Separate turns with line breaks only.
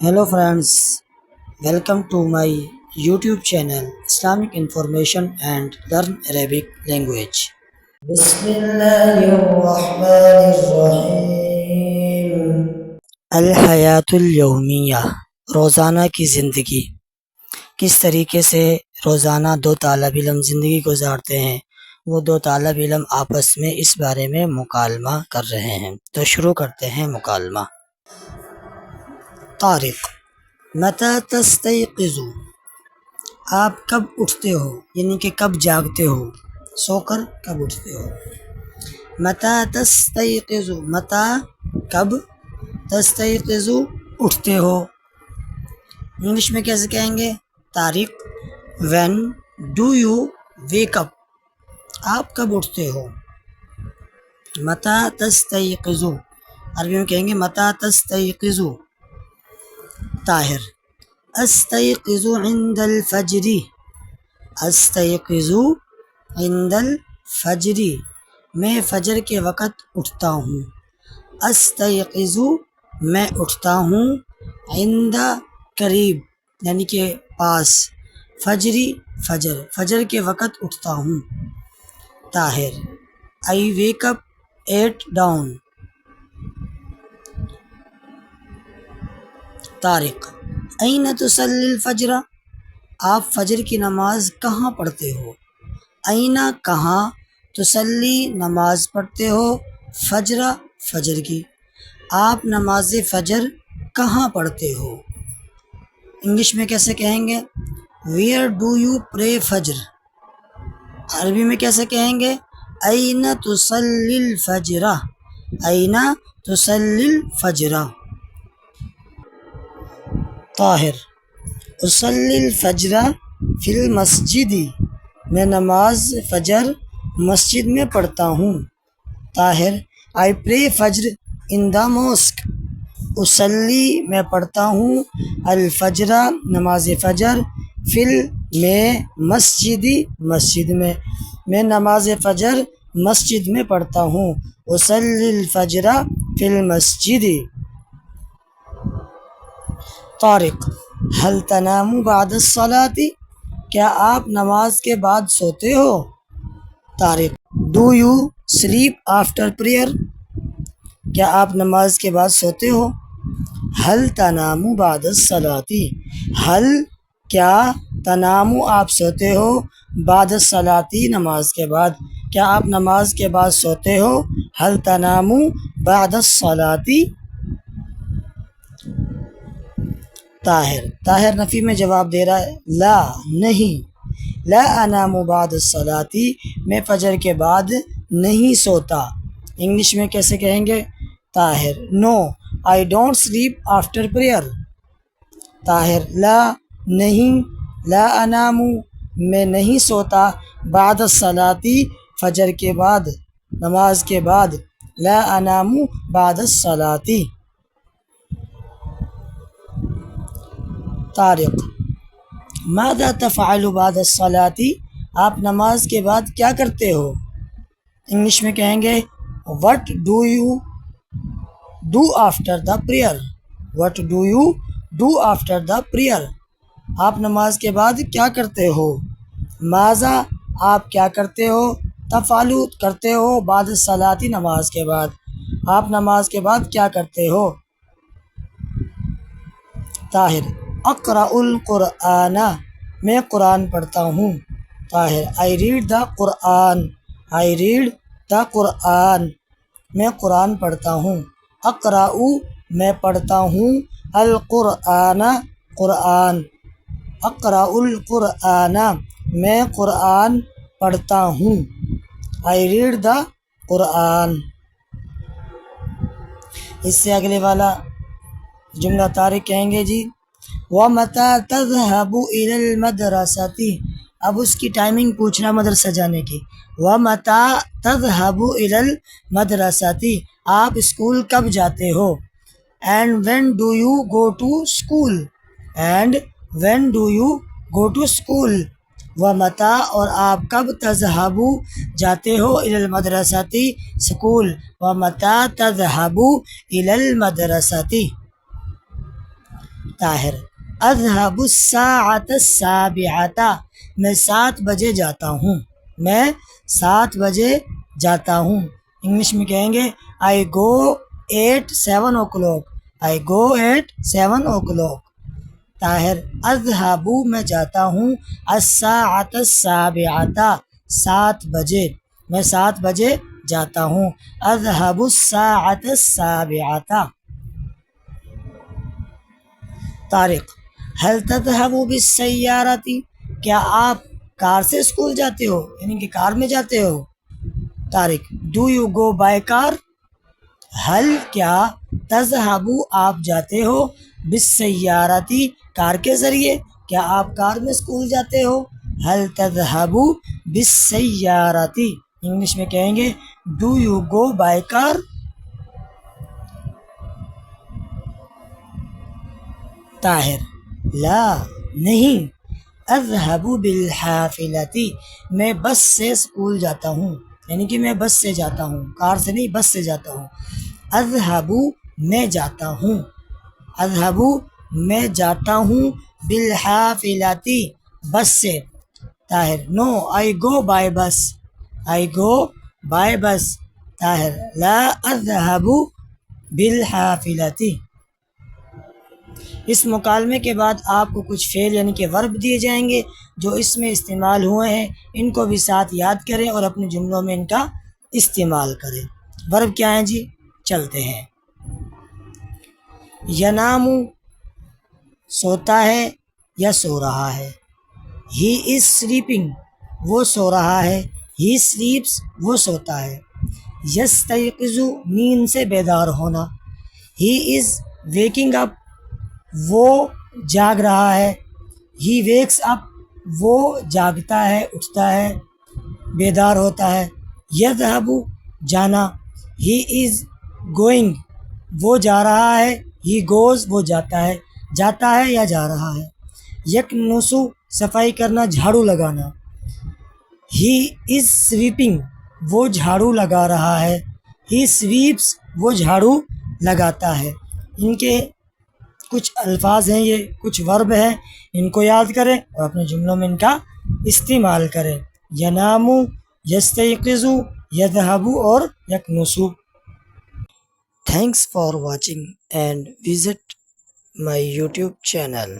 Hello friends, welcome to my YouTube channel Islamic Information and Learn Arabic Language. Bismillahirrahmanirrahim. الحیات الیومیہ، روزانہ کی زندگی۔ کس طریقے سے روزانہ دو طالب علم زندگی گزارتے ہیں، وہ دو طالب علم آپس میں اس بارے میں مکالمہ کر رہے ہیں۔ تو شروع کرتے ہیں مکالمہ۔ طارق: متی تستیقظ؟ آپ کب اٹھتے ہو، یعنی کہ کب جاگتے ہو، سو کر کب اٹھتے ہو۔ متی تستیقظ، متی کب، تستیقظ اٹھتے ہو۔ انگلش میں کیسے کہیں گے؟ Tariq: when do you wake up? آپ کب اٹھتے ہو۔ متی تستیقظ، عربی میں کہیں گے متی تستیقظ۔ طاہر: استیقظ عند الفجر، استیقظ عند الفجر، میں فجر کے وقت اٹھتا ہوں۔ استیقظ میں اٹھتا ہوں، عند قریب یعنی کہ پاس، فجری فجر، فجر کے وقت اٹھتا ہوں۔ Tahir: I wake up at dawn. Tariq: این تصلی الفجر؟ آپ فجر کی نماز کہاں پڑھتے ہو۔ این کہاں، تصلی نماز پڑھتے ہو، فجر فجر کی، آپ نماز فجر کہاں پڑھتے ہو۔ انگلش میں کیسے کہیں گے؟ ویئر ڈو یو پرے فجر؟ عربی میں کیسے کہیں گے؟ این تصلی الفجر، این تصلی الفجر۔ طاہر: اصلی الفجر فی المسجد، میں نماز فجر مسجد میں پڑھتا ہوں۔ طاہر: آئی پرے فجر ان دا موسک۔ اصلی میں پڑھتا ہوں، الفجر نماز فجر، فی میں مسجد مسجد میں نماز فجر مسجد میں پڑھتا ہوں۔ اصلی الفجر فی المسجد۔ طارق: هل تنام بعد الصلاة؟ کیا آپ نماز کے بعد سوتے ہو۔ Tariq: do you sleep after prayer? کیا آپ نماز کے بعد سوتے ہو۔ هل تنام بعد الصلاة، هل کیا، تنام آپ سوتے ہو، بعد الصلاة نماز کے بعد، کیا آپ نماز کے بعد سوتے ہو۔ هل تنام بعد الصلاة۔ طاہر: طاہر نفی میں جواب دے رہا ہے، لا نہیں، لا انام بعد الصلاة، میں فجر کے بعد نہیں سوتا۔ انگلش میں کیسے کہیں گے؟ Tahir: no I don't sleep after prayer. Tahir: لا نہیں، لا انام میں نہیں سوتا، بعد الصلاة فجر کے بعد، نماز کے بعد، لا انام بعد الصلاة۔ طارق: ماذا تفعل بعد الصلاة؟ آپ نماز کے بعد کیا کرتے ہو۔ انگلش میں کہیں گے what do you do after the prayer، what do you do after the prayer، آپ نماز کے بعد کیا کرتے ہو۔ ماذا آپ کیا کرتے ہو، تفعل کرتے ہو، بعد الصلاة نماز کے بعد، آپ نماز کے بعد کیا کرتے ہو۔ طاہر: اقرأ القرآن، میں قرآن پڑھتا ہوں۔ Tahir: I read the Quran, I read the Quran, میں قرآن پڑھتا ہوں۔ اقرأ میں پڑھتا ہوں، القرآن قرآن، اقرأ القرآن میں قرآن پڑھتا ہوں، آئی ریڈ دا قرآن۔ اس سے اگلے والا جملہ طارق کہیں گے جی وَمَتَى تَذْهَبُ إِلَى الْمَدْرَسَةِ، اب اس کی ٹائمنگ پوچھنا مدرسہ جانے کی۔ وَمَتَى تَذْهَبُ إِلَى الْمَدْرَسَةِ، آپ اسکول کب جاتے ہو۔ And when do you go to school, and when do you go to school. وَمَتَى اور آپ کب، تذهب جاتے ہو، إِلَى الْمَدْرَسَةِ اسکول، وَمَتَى تَذْهَبُ إِلَى الْمَدْرَسَةِ۔ طاہر اذهب الساعة السابعة میں 7 بجے جاتا ہوں، میں 7 بجے جاتا ہوں۔ انگلش میں کہیں گے I go at 7 o'clock، I go at 7 o'clock۔ Tahir اذهب میں جاتا ہوں الساعة السابعة 7 بجے، میں 7 بجے جاتا ہوں۔ اذهب الساعة السابعة۔ طارق هل تذهب بالسيارة، کیا آپ کار سے اسکول جاتے ہو، یعنی کہ کار میں جاتے ہو؟ Tariq do you go by car، حل کیا تذهب آپ جاتے ہو بالسيارة کار کے ذریعے، کیا آپ کار میں اسکول جاتے ہو؟ حل تذهب بالسيارة، انگلش میں کہیں گے do you go by car۔ Tahir لا نہیں، اذهب بالحافلة میں بس سے اسکول جاتا ہوں، یعنی کہ میں بس سے جاتا ہوں، کار سے نہیں، بس سے جاتا ہوں۔ اذهب میں جاتا ہوں، اذهب میں جاتا ہوں بالحافلة بس سے۔ طاہر نو I go by bus، I go by bus۔ Tahir لا اذهب بالحافلة۔ اس مکالمے کے بعد آپ کو کچھ فعل یعنی کہ ورب دیے جائیں گے جو اس میں استعمال ہوئے ہیں، ان کو بھی ساتھ یاد کریں اور اپنے جملوں میں ان کا استعمال کریں۔ ورب کیا ہیں جی؟ چلتے ہیں۔ ینام سوتا ہے یا سو رہا ہے، ہی از سلیپنگ وہ سو رہا ہے، ہی سلیپس وہ سوتا ہے۔ یستیقظ نیند سے بیدار ہونا، ہی از ویکنگ اپ وہ جاگ رہا ہے، ہی ویکس اپ وہ جاگتا ہے، اٹھتا ہے، بیدار ہوتا ہے۔ یذهب جانا، ہی از گوئنگ وہ جا رہا ہے، ہی گوز وہ جاتا ہے یا جا رہا ہے۔ یکنس صفائی کرنا، جھاڑو لگانا، ہی از سویپنگ وہ جھاڑو لگا رہا ہے، ہی سویپس وہ جھاڑو لگاتا ہے۔ ان کے کچھ الفاظ ہیں، یہ کچھ ورب ہیں، ان کو یاد کریں اور اپنے جملوں میں ان کا استعمال کریں۔ ینام، یستیقظ، یذهب اور یکنس۔ Thanks for watching and visit my YouTube channel.